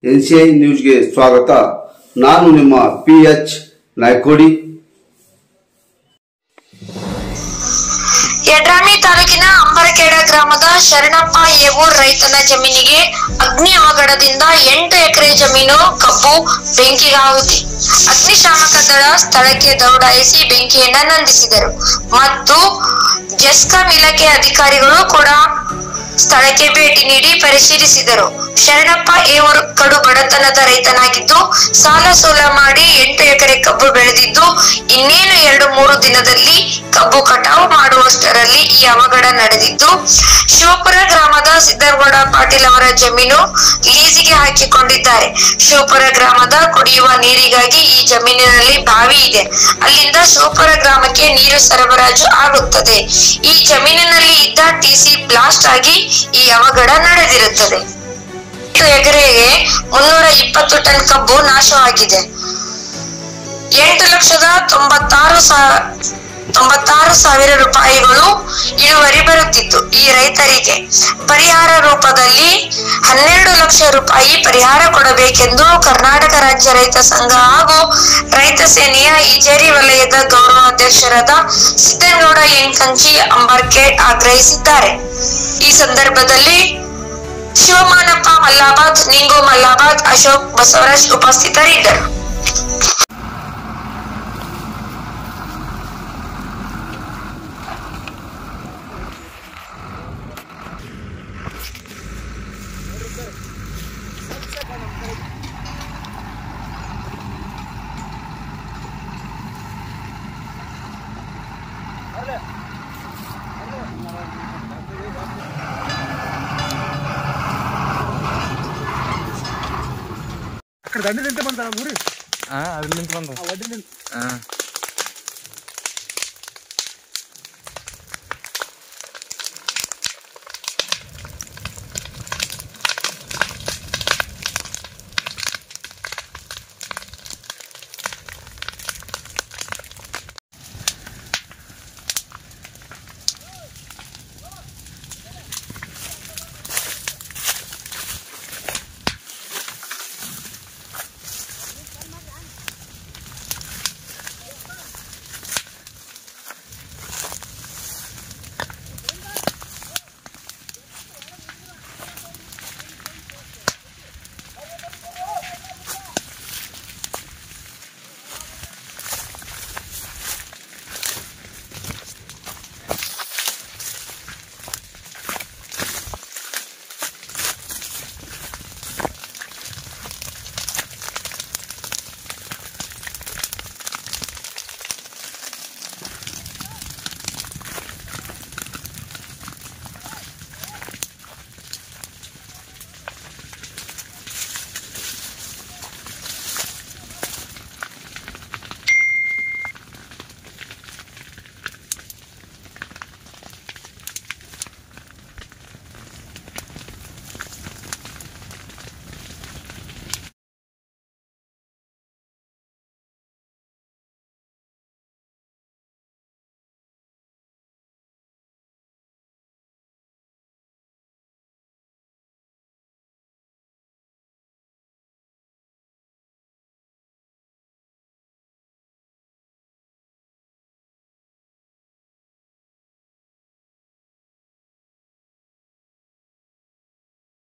NCI ನ್ಯೂಸ್ಗೆ ಸ್ವಾಗತ. ನಾನು ನಿಮ್ಮ PH ನಾಯ್ಕೋಡಿ. ಯಡ್ರಾಮಿ ತಾಲೂಕಿನ ಅಂಬರಖೇಡ ಗ್ರಾಮದ ಶರಣಪ್ಪ ಏವೂರ್ ರೈತನ ಜಮೀನಿಗೆ ಅಗ್ನಿ ಅವಘಡದಿಂದ 8 ಎಕರೆ ಜಮೀನು ಕಬ್ಬು ಬೆಂಕಿಗಾಹುತಿ. ಅಗ್ನಿಶಾಮಕ ದಳ ಸ್ಥಳಕ್ಕೆ ದೌಡಾಯಿಸಿ ಬೆಂಕಿಯನ್ನ ನಂದಿಸಿದರು ಮತ್ತು ಜೆಸ್ಕಾಂ ಇಲಾಖೆ ಅಧಿಕಾರಿಗಳು ಕೂಡ ಸ್ಥಳಕ್ಕೆ ಭೇಟಿ ನೀಡಿ ಪರಿಶೀಲಿಸಿದರು. ಶರಣಪ್ಪ ಏವೂರ್ ಕಡು ಬಡತನದ ರೈತನಾಗಿದ್ದು ಸಾಲ ಸೋಲ ಮಾಡಿ 8 ಎಕರೆ ಕಬ್ಬು ಬೆಳೆದಿದ್ದು ಇನ್ನೇನು 2-3 ದಿನದಲ್ಲಿ ಕಬ್ಬು ಕಟಾವು ಮಾಡುವಷ್ಟರಲ್ಲಿ ಈ ಅವಘಡ ನಡೆದಿದ್ದು, ಶಿವಪುರ ಗ್ರಾಮದ ಸಿದ್ದರಗೌಡ ಪಾಟೀಲ್ ಅವರ ಜಮೀನು ಲೀಸಿಗೆ ಹಾಕಿಕೊಂಡಿದ್ದಾರೆ. ಶಿವಪುರ ಗ್ರಾಮದ ಕುಡಿಯುವ ನೀರಿಗಾಗಿ ಈ ಜಮೀನಿನಲ್ಲಿ ಬಾವಿ ಇದೆ. ಅಲ್ಲಿಂದ ಶಿವಪುರ ಗ್ರಾಮಕ್ಕೆ ನೀರು ಸರಬರಾಜು ಆಗುತ್ತದೆ. ಈ ಜಮೀನಿನಲ್ಲಿ ಇದ್ದ TC ಬ್ಲಾಸ್ಟ್ ಆಗಿ ಈ ಅವಘಡ ನಡೆದಿರುತ್ತದೆ. 8 ಎಕರೆಗೆ 320 ಟನ್ ಕಬ್ಬು ನಾಶವಾಗಿದೆ. 8,96,000 ರೂಪಾಯಿಗಳು ಇಳುವರಿ ಬರುತ್ತಿತ್ತು. ಈ ರೈತರಿಗೆ ಪರಿಹಾರ ರೂಪದಲ್ಲಿ 12 ಲಕ್ಷ ರೂಪಾಯಿ ಪರಿಹಾರ ಕೊಡಬೇಕೆಂದು ಕರ್ನಾಟಕ ರಾಜ್ಯ ರೈತ ಸಂಘ ಹಾಗೂ ರೈತ ಸೇನೆಯ ಇಜೇರಿ ವಲಯದ ಗೌರವ ಅಧ್ಯಕ್ಷರಾದ ಸಿದ್ದನಗೌಡ ಯಂಕಂಚಿ ಅಂಬರ್ಖೇಡ್ ಆಗ್ರಹಿಸಿದ್ದಾರೆ. ಈ ಸಂದರ್ಭದಲ್ಲಿ ಶಿವಮಾನಪ್ಪ ಮಲ್ಲಾಬಾದ್, ನಿಂಗು ಮಲ್ಲಾಬಾದ್, ಅಶೋಕ್ ಬಸವರಾಜ್ ಉಪಸ್ಥಿತರಿದ್ದರು. ಅక్కడ ದಂಡಿ ನಿಂತ ಬಂದ ಊರಿ ಅದ್ರ ನಿಂತ ಬಂದ